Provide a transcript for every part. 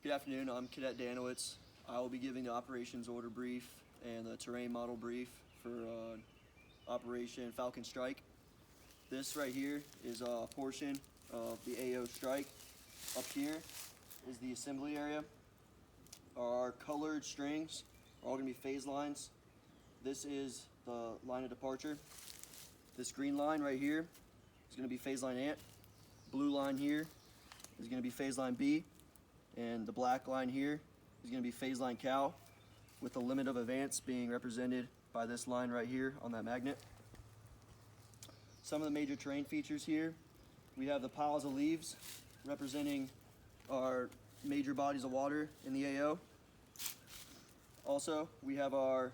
Good afternoon, I'm Cadet Danowitz. I will be giving the operations order brief and the terrain model brief for Operation Falcon Strike. This right here is a portion of the AO strike. Up here is the assembly area. Our colored strings are all going to be phase lines. This is the line of departure. This green line right here is going to be phase line Ant. Blue line here is going to be phase line B. And the black line here is going to be phase line Cow, with the limit of advance being represented by this line right here on that magnet. Some of the major terrain features here, we have the piles of leaves representing our major bodies of water in the AO. Also, we have our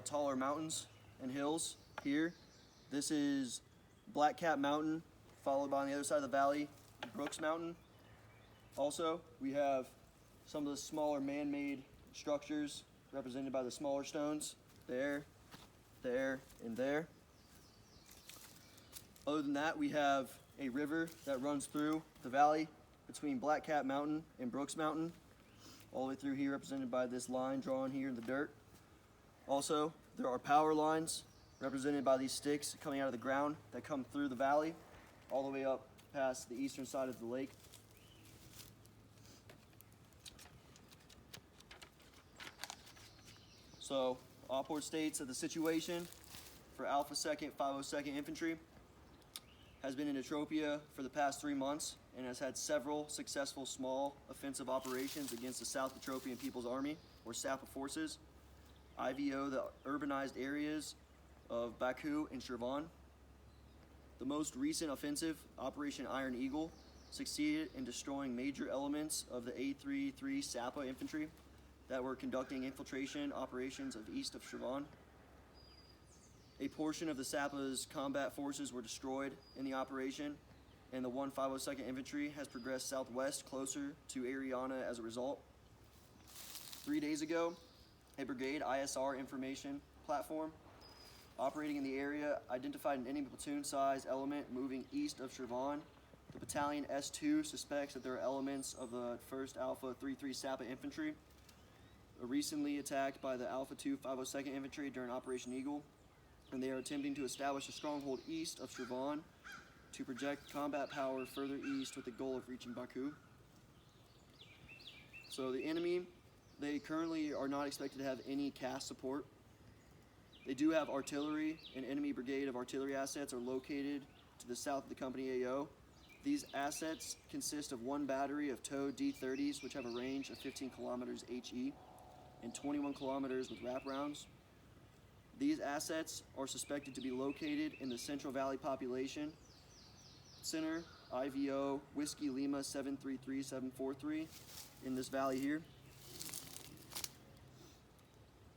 taller mountains and hills here. This is Black Cat Mountain, followed by on the other side of the valley, Brooks Mountain. Also, we have some of the smaller man-made structures represented by the smaller stones, there, and there. Other than that, we have a river that runs through the valley between Black Cat Mountain and Brooks Mountain, all the way through here represented by this line drawn here in the dirt. Also, there are power lines represented by these sticks coming out of the ground that come through the valley all the way up past the eastern side of the lake. So, Opport states that the situation for Alpha 2nd 502nd Infantry has been in Atropia for the past 3 months and has had several successful small offensive operations against the South Atropian People's Army, or SAPA forces, IVO the urbanized areas of Baku and Shirvan. The most recent offensive, Operation Iron Eagle, succeeded in destroying major elements of the A33 SAPA infantry that were conducting infiltration operations of east of Shirvan. A portion of the SAPA's combat forces were destroyed in the operation, and the 1/502nd Infantry has progressed southwest closer to Ariana as a result. 3 days ago, a brigade ISR information platform operating in the area identified an enemy platoon-sized element moving east of Shirvan. The battalion S2 suspects that there are elements of the 1st Alpha 33 SAPA Infantry recently attacked by the Alpha 2 502nd Infantry during Operation Eagle, and they are attempting to establish a stronghold east of Shirvan to project combat power further east with the goal of reaching Baku. So the enemy, they currently are not expected to have any CAS support. They do have artillery. An enemy brigade of artillery assets are located to the south of the company AO. These assets consist of one battery of towed D-30s, which have a range of 15 kilometers HE and 21 kilometers with wraparounds. These assets are suspected to be located in the Central Valley Population Center, IVO Whiskey Lima 733743, in this valley here.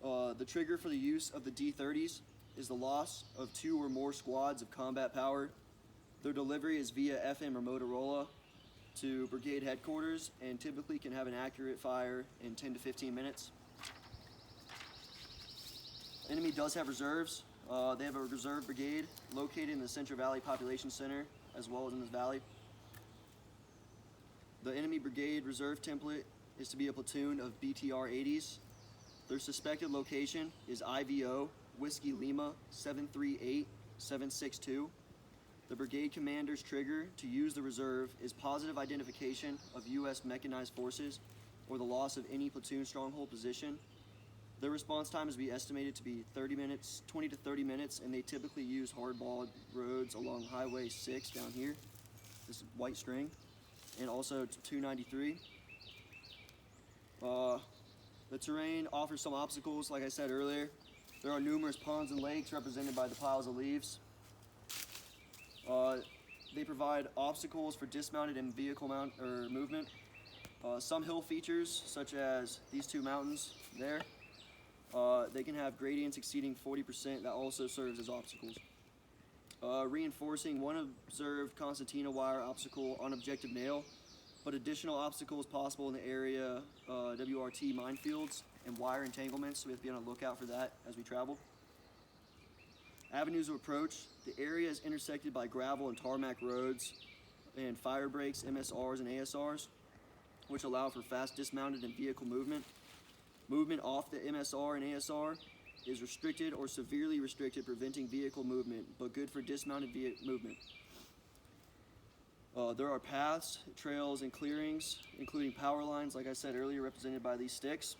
The trigger for the use of the D-30s is the loss of 2 or more squads of combat power. Their delivery is via FM or Motorola to brigade headquarters and typically can have an accurate fire in 10 to 15 minutes. Enemy does have reserves. They have a reserve brigade located in the Central Valley Population Center as well as in this valley. The enemy brigade reserve template is to be a platoon of BTR 80s. Their suspected location is IVO Whiskey Lima 738762. The brigade commander's trigger to use the reserve is positive identification of U.S. mechanized forces or the loss of any platoon stronghold position. Their response time is estimated to be 20 to 30 minutes, and they typically use hardball roads along Highway 6 down here, this white string, and also 293. The terrain offers some obstacles, like I said earlier. There are numerous ponds and lakes represented by the piles of leaves. They provide obstacles for dismounted and vehicle movement. Some hill features, such as these 2 mountains there, they can have gradients exceeding 40% that also serves as obstacles. Reinforcing one observed concertina wire obstacle on objective nail, but additional obstacles possible in the area, WRT minefields and wire entanglements, so we have to be on the lookout for that as we travel. Avenues of approach: the area is intersected by gravel and tarmac roads and fire breaks, MSRs and ASRs. which allow for fast dismounted and vehicle movement. Movement off the MSR and ASR is restricted or severely restricted, preventing vehicle movement, but good for dismounted movement. There are paths, trails, and clearings, including power lines, like I said earlier, represented by these sticks.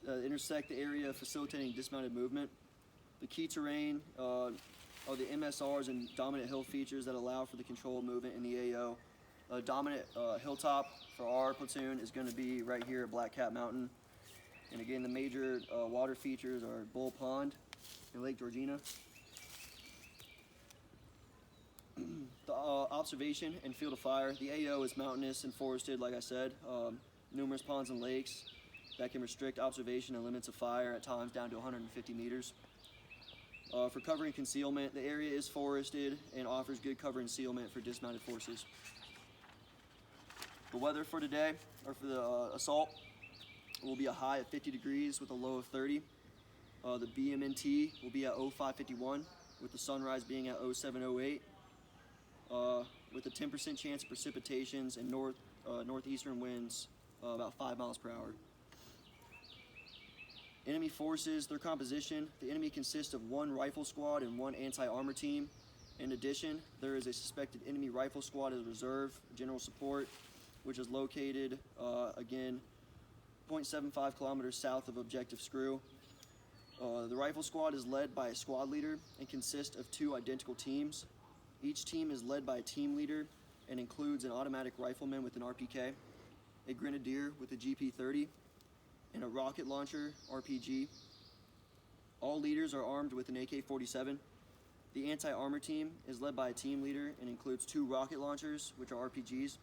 Intersect the area, facilitating dismounted movement. The key terrain are the MSRs and dominant hill features that allow for the controlled movement in the AO. Dominant hilltop for our platoon is going to be right here at Black Cat Mountain. And again, the major water features are Bull Pond and Lake Georgina. The observation and field of fire. The AO is mountainous and forested, like I said. Numerous ponds and lakes that can restrict observation and limits of fire at times down to 150 meters. For cover and concealment, the area is forested and offers good cover and concealment for dismounted forces. The weather for today, or for the assault, will be a high of 50 degrees with a low of 30. The BMNT will be at 0551, with the sunrise being at 0708, with a 10% chance of precipitations and northeastern winds about 5 miles per hour. Enemy forces, their composition. The enemy consists of 1 rifle squad and 1 anti-armor team. In addition, there is a suspected enemy rifle squad as reserve, general support, which is located, again, 0.75 kilometers south of Objective Screw. The rifle squad is led by a squad leader and consists of 2 identical teams. Each team is led by a team leader and includes an automatic rifleman with an RPK, a grenadier with a GP30, and a rocket launcher RPG. All leaders are armed with an AK-47. The anti-armor team is led by a team leader and includes 2 rocket launchers, which are RPGs.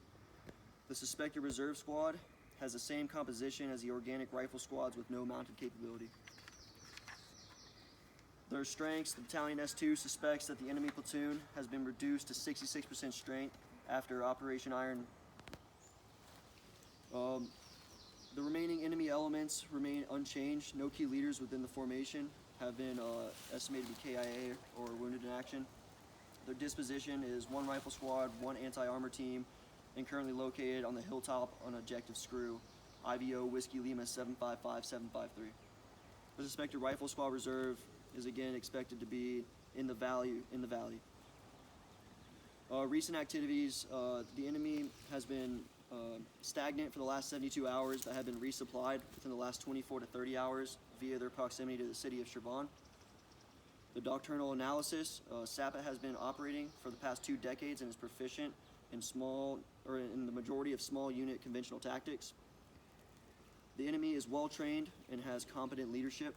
The suspected reserve squad has the same composition as the organic rifle squads with no mounted capability. Their strengths: the Battalion S2 suspects that the enemy platoon has been reduced to 66% strength after Operation Iron. The remaining enemy elements remain unchanged. No key leaders within the formation have been estimated to be KIA or wounded in action. Their disposition is 1 rifle squad, 1 anti-armor team, and currently located on the hilltop on Objective Screw, IVO Whiskey Lima 755753. The suspected rifle squad reserve is again expected to be in the valley. Recent activities: the enemy has been stagnant for the last 72 hours, but have been resupplied within the last 24 to 30 hours via their proximity to the city of Shervan. The doctrinal analysis: SAPA has been operating for the past 2 decades and is proficient in the majority of small unit conventional tactics. The enemy is well trained and has competent leadership.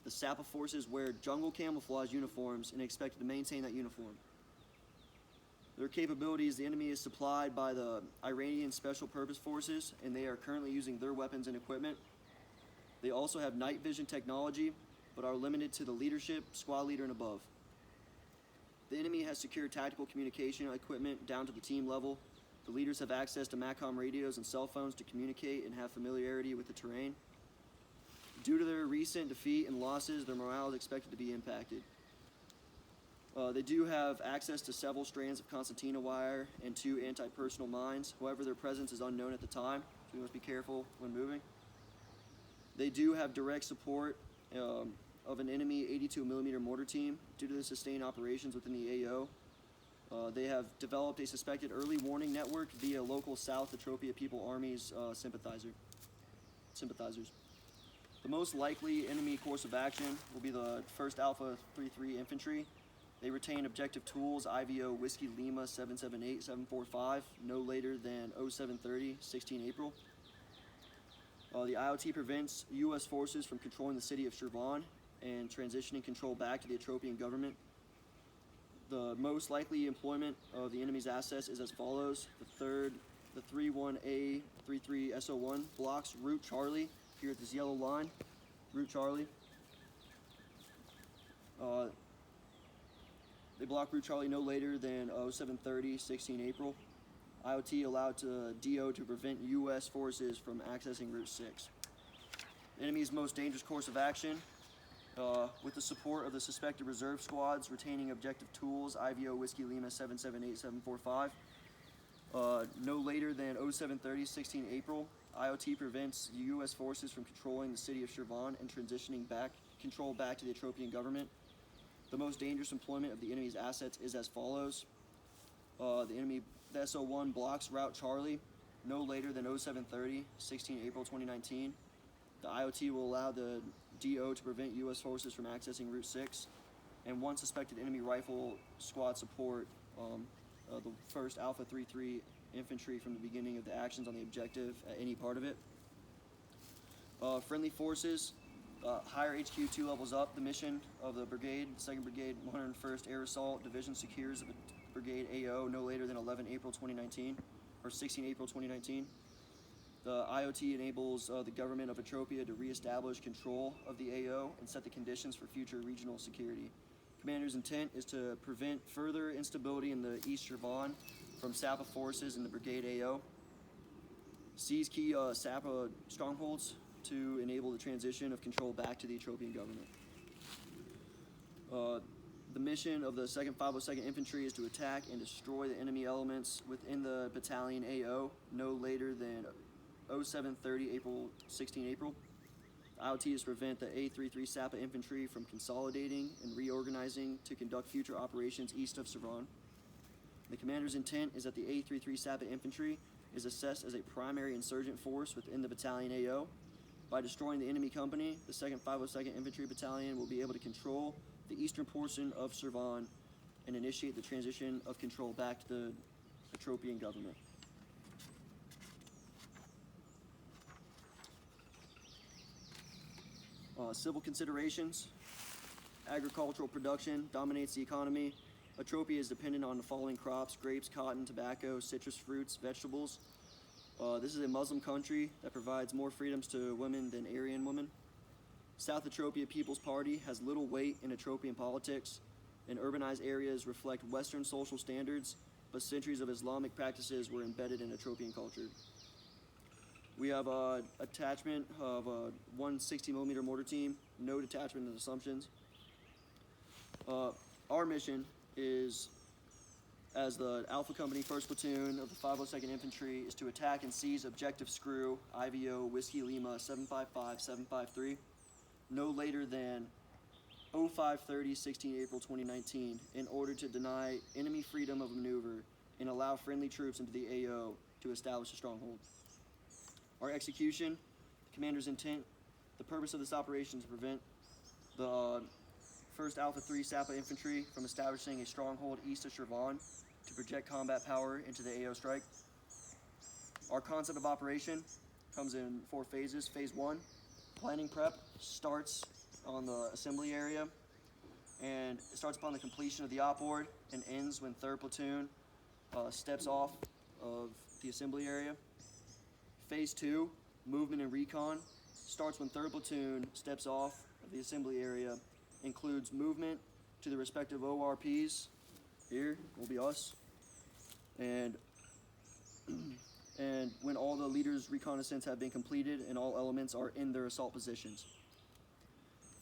The SAPA forces wear jungle camouflage uniforms and are expected to maintain that uniform. Their capabilities: the enemy is supplied by the Iranian Special Purpose Forces, and they are currently using their weapons and equipment. They also have night vision technology, but are limited to the leadership, squad leader, and above. The enemy has secured tactical communication equipment down to the team level. The leaders have access to MACOM radios and cell phones to communicate and have familiarity with the terrain. Due to their recent defeat and losses, their morale is expected to be impacted. They do have access to several strands of concertina wire and 2 anti-personnel mines. However, their presence is unknown at the time, so we must be careful when moving. They do have direct support of an enemy 82mm mortar team due to the sustained operations within the AO. They have developed a suspected early warning network via local South Ethiopia People Army's sympathizers. The most likely enemy course of action will be the 1st Alpha 33 Infantry. They retain objective tools IVO Whiskey Lima 778745 no later than 0730, 16 April. The IOT prevents U.S. forces from controlling the city of Shervan and transitioning control back to the Ethiopian government. The most likely employment of the enemy's assets is as follows. The 31A 33SO1 blocks Route Charlie here at this yellow line. Route Charlie. They block Route Charlie no later than 0730, 16 April. IOT allowed to DO to prevent U.S. forces from accessing Route 6. The enemy's most dangerous course of action, with the support of the suspected reserve squads retaining objective tools IVO Whiskey Lima 778745, No later than 0730, 16 April, IOT prevents U.S. forces from controlling the city of Shirvan and transitioning control back to the Etropian government. The most dangerous employment of the enemy's assets is as follows. The SO-1 blocks Route Charlie no later than 0730, 16 April 2019. The IOT will allow the DO to prevent U.S. forces from accessing Route 6, and one suspected enemy rifle squad support the 1st Alpha 3-3 infantry from the beginning of the actions on the objective at any part of it. Friendly forces, higher HQ 2 levels up. The mission of the brigade, 2nd Brigade, 101st Air Assault Division secures the brigade AO no later than 11 April 2019, or 16 April 2019. The IOT enables the government of Etropia to reestablish control of the AO and set the conditions for future regional security. Commander's intent is to prevent further instability in the East Shirvan from SAPA forces in the brigade AO. Seize key SAPA strongholds to enable the transition of control back to the Etropian government. The mission of the 2nd 502nd Infantry is to attack and destroy the enemy elements within the battalion AO no later than 0730 April 16 April. The IOT is to prevent the A33 SAPA infantry from consolidating and reorganizing to conduct future operations east of Shirvan. The commander's intent is that the A33 SAPA infantry is assessed as a primary insurgent force within the battalion AO. By destroying the enemy company, the 2nd 502nd Infantry Battalion will be able to control the eastern portion of Shirvan and initiate the transition of control back to the Etropian government. Civil considerations. Agricultural production dominates the economy. Etropia is dependent on the following crops: grapes, cotton, tobacco, citrus fruits, vegetables. This is a Muslim country that provides more freedoms to women than Aryan women. South Etropia People's Party has little weight in Etropian politics, and urbanized areas reflect Western social standards, but centuries of Islamic practices were embedded in Etropian culture. We have an attachment of a 160mm mortar team, no detachment and assumptions. Our mission is, as the Alpha Company 1st Platoon of the 502nd Infantry, is to attack and seize Objective Screw, IVO, Whiskey Lima 755-753, no later than 0530, 16 April 2019, in order to deny enemy freedom of maneuver and allow friendly troops into the AO to establish a stronghold. Our execution, commander's intent, the purpose of this operation is to prevent the 1st Alpha 3 SAPA Infantry from establishing a stronghold east of Shirvan to project combat power into the AO strike. Our concept of operation comes in 4 phases. Phase 1, planning prep, starts on the assembly area, and it starts upon the completion of the op board and ends when 3rd Platoon steps off of the assembly area. Phase 2, movement and recon, starts when 3rd Platoon steps off of the assembly area, includes movement to the respective ORPs. Here will be us. And when all the leaders' reconnaissance have been completed and all elements are in their assault positions.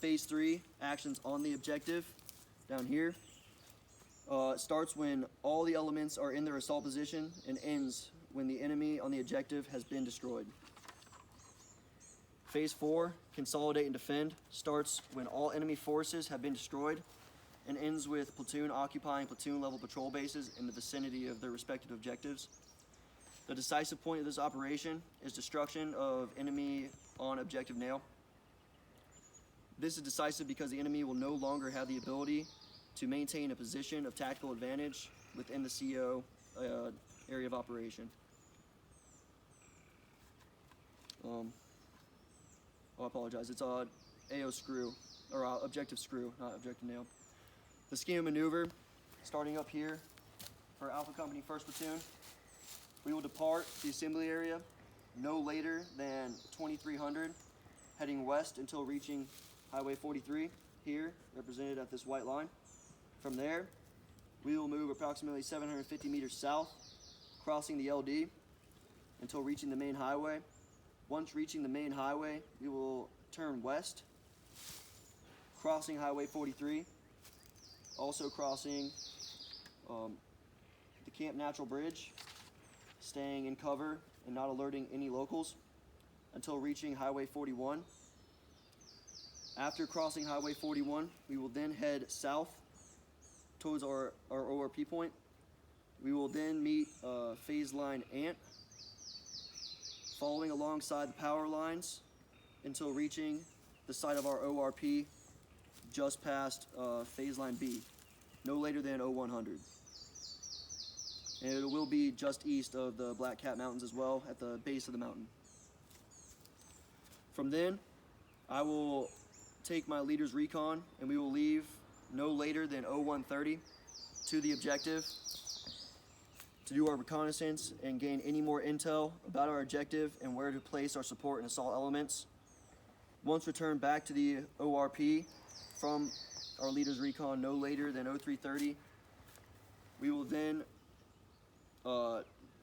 Phase 3, actions on the objective, down here, starts when all the elements are in their assault position and ends when the enemy on the objective has been destroyed. Phase 4, consolidate and defend, starts when all enemy forces have been destroyed and ends with platoon occupying platoon-level patrol bases in the vicinity of their respective objectives. The decisive point of this operation is destruction of enemy on objective nail. This is decisive because the enemy will no longer have the ability to maintain a position of tactical advantage within the CO area of operation. I apologize, it's AO screw, or objective screw, not objective nail. The scheme of maneuver, starting up here for Alpha Company 1st Platoon, we will depart the assembly area no later than 2300, heading west until reaching Highway 43, here, represented at this white line. From there, we will move approximately 750 meters south, crossing the LD until reaching the main highway. Once reaching the main highway, we will turn west, crossing Highway 43, also crossing the Camp Natural Bridge, staying in cover and not alerting any locals until reaching Highway 41. After crossing Highway 41, we will then head south towards our ORP point. We will then meet phase line Ant, following alongside the power lines until reaching the site of our ORP just past phase line B, no later than 0100. And it will be just east of the Black Cat Mountains as well, at the base of the mountain. From then, I will take my leader's recon and we will leave no later than 0130 to the objective to do our reconnaissance and gain any more intel about our objective and where to place our support and assault elements. Once returned back to the ORP from our leader's recon no later than 0330, we will then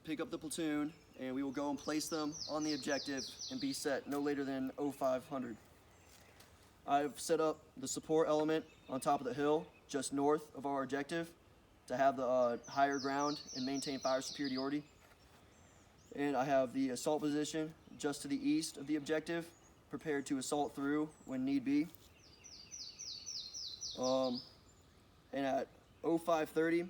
pick up the platoon and we will go and place them on the objective and be set no later than 0500. I've set up the support element on top of the hill just north of our objective to have the higher ground and maintain fire superiority. And I have the assault position just to the east of the objective, prepared to assault through when need be. And at 0530,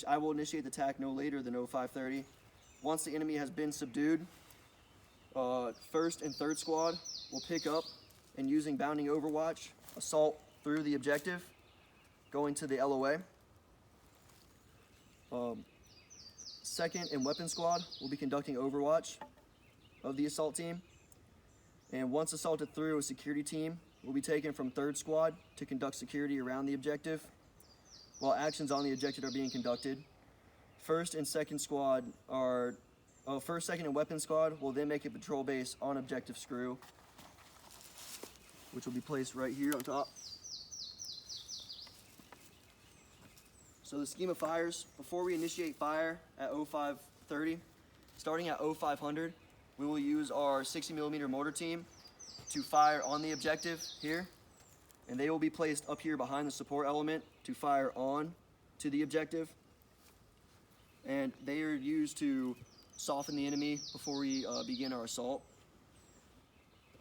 I will initiate the attack no later than 0530. Once the enemy has been subdued, 1st and 3rd squad will pick up and using bounding overwatch, assault through the objective, going to the LOA. 2nd and weapon squad will be conducting overwatch of the assault team. And once assaulted through, a security team will be taken from 3rd squad to conduct security around the objective, while actions on the objective are being conducted. 1st and 2nd squad are, 1st, 2nd, and weapon squad will then make a patrol base on objective screw, which will be placed right here on top. So the scheme of fires, before we initiate fire at 0530, starting at 0500, we will use our 60mm mortar team to fire on the objective here, and they will be placed up here behind the support element to fire on to the objective. And they are used to soften the enemy before we begin our assault.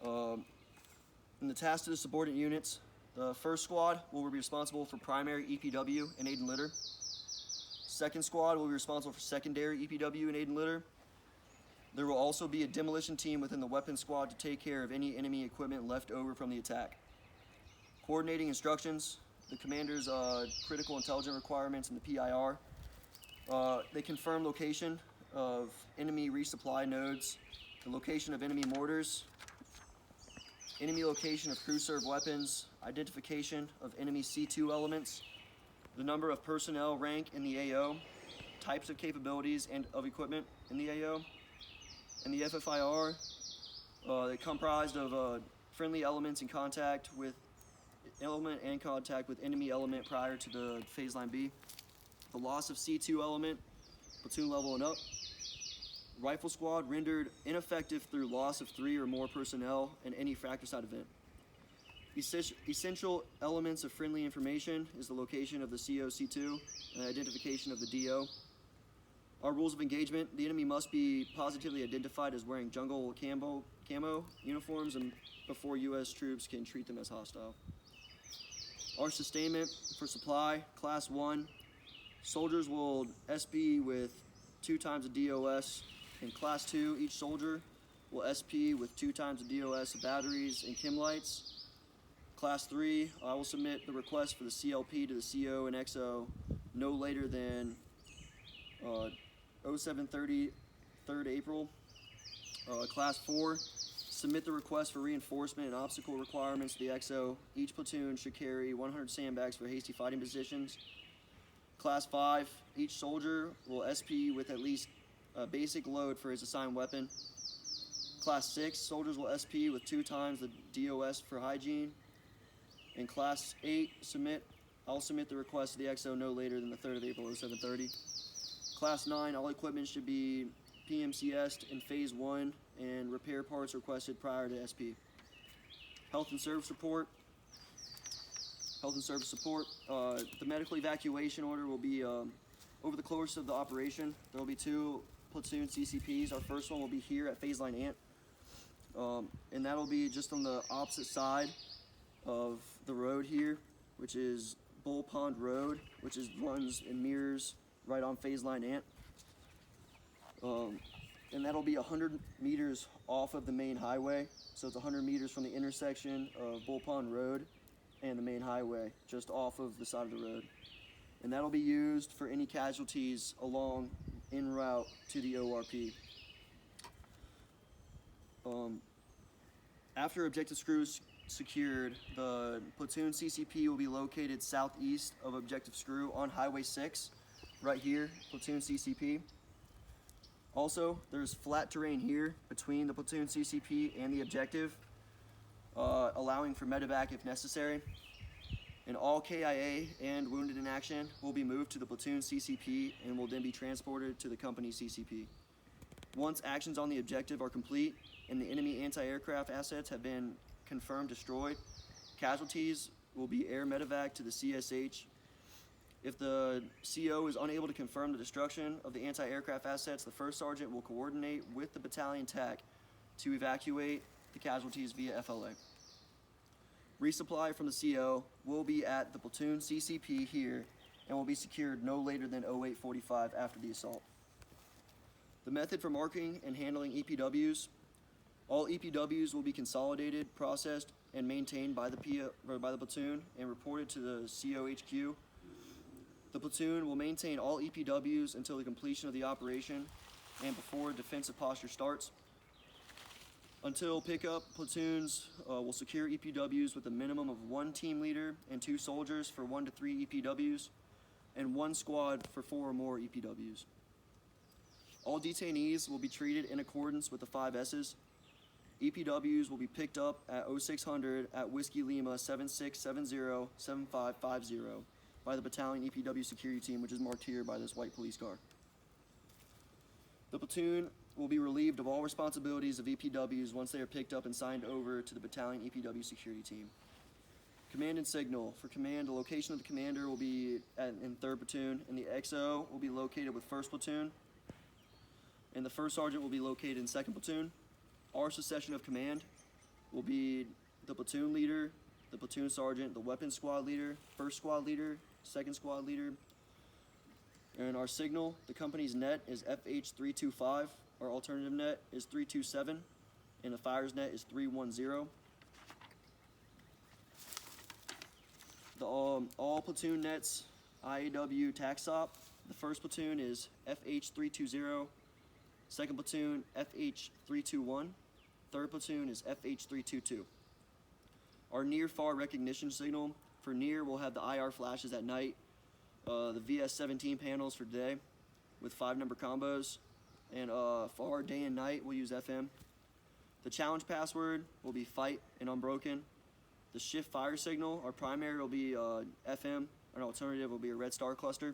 In the task to the subordinate units, the 1st squad will be responsible for primary EPW and aid and litter. 2nd squad will be responsible for secondary EPW and aid and litter. There will also be a demolition team within the weapon squad to take care of any enemy equipment left over from the attack. Coordinating instructions, the commander's critical intelligence requirements and the PIR. They confirm location of enemy resupply nodes, the location of enemy mortars, enemy location of crew serve weapons, identification of enemy C2 elements, the number of personnel rank in the AO, types of capabilities and of equipment in the AO, and the FFIR, comprised of friendly elements in contact with enemy element prior to the phase line B, the loss of C2 element, platoon level and up, rifle squad rendered ineffective through loss of 3 or more personnel in any fratricide event. Essential elements of friendly information is the location of the CO-C2 and identification of the DO. Our rules of engagement: the enemy must be positively identified as wearing jungle camo uniforms and before U.S. troops can treat them as hostile. Our sustainment for supply, Class 1, soldiers will SP with 2 times the DOS. In Class 2, each soldier will SP with 2 times the DOS of batteries and chem lights. Class 3, I will submit the request for the CLP to the CO and XO no later than 0730, 3rd April. Class 4, submit the request for reinforcement and obstacle requirements to the XO. Each platoon should carry 100 sandbags for hasty fighting positions. Class 5, each soldier will SP with at least a basic load for his assigned weapon. Class 6, soldiers will SP with 2 times the DOS for hygiene. In Class 8, I'll submit the request to the XO no later than the 3rd of April 0730. Class 9, all equipment should be PMCS'd in Phase 1 and repair parts requested prior to SP. Health and service support. The medical evacuation order will be Over the course of the operation, there will be 2 platoon CCPs. Our first one will be here at Phase Line Ant, and that'll be just on the opposite side of the road here, which is Bull Pond Road, which runs and mirrors right on Phase Line Ant. And that'll be 100 meters off of the main highway. So it's 100 meters from the intersection of Bull Pond Road and the main highway, just off of the side of the road. And that'll be used for any casualties along en route to the ORP. After objective screws secured, the platoon CCP will be located southeast of objective screw on Highway 6, right here, platoon CCP. Also, there's flat terrain here between the platoon CCP and the objective, allowing for medevac if necessary. And all KIA and wounded in action will be moved to the platoon CCP and will then be transported to the company CCP. Once actions on the objective are complete and the enemy anti-aircraft assets have been confirmed destroyed, casualties will be air medevac to the CSH. If the CO is unable to confirm the destruction of the anti-aircraft assets, the first sergeant will coordinate with the battalion TAC to evacuate the casualties via FLA. Resupply from the CO will be at the platoon CCP here and will be secured no later than 08:45 after the assault. The method for marking and handling EPWs. All EPWs will be consolidated, processed, and maintained by the platoon and reported to the COHQ. The platoon will maintain all EPWs until the completion of the operation and before defensive posture starts. Until pickup, platoons will secure EPWs with a minimum of 1 team leader and 2 soldiers for 1 to 3 EPWs, and 1 squad for 4 or more EPWs. All detainees will be treated in accordance with the 5 S's. EPWs will be picked up at 0600 at Whiskey Lima 7670-7550 by the battalion EPW security team, which is marked here by this white police car. The platoon will be relieved of all responsibilities of EPWs once they are picked up and signed over to the battalion EPW security team. Command and signal. For command, the location of the commander will be in 3rd platoon, and the XO will be located with 1st platoon, and the first sergeant will be located in 2nd platoon. Our succession of command will be the platoon leader, the platoon sergeant, the weapons squad leader, 1st squad leader, 2nd squad leader. And our signal, the company's net is FH325, our alternative net is 327, and the fire's net is 310. The all platoon nets, IAW TACSOP. The 1st platoon is FH320, 2nd platoon FH321, 3rd platoon is FH322. Our near-far recognition signal, for near we'll have the IR flashes at night, the VS17 panels for day with 5-number combos, and far day and night we'll use FM. The challenge password will be fight and unbroken. The shift fire signal, our primary will be FM, an alternative will be a red star cluster.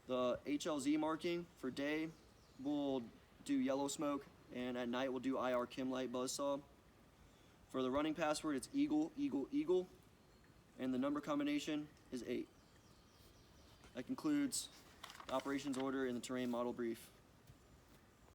The HLZ marking, for day we'll do yellow smoke, and at night we'll do IR Kim light buzzsaw. For the running password, it's Eagle, Eagle, Eagle, and the number combination is 8. That concludes the operations order and the terrain model brief.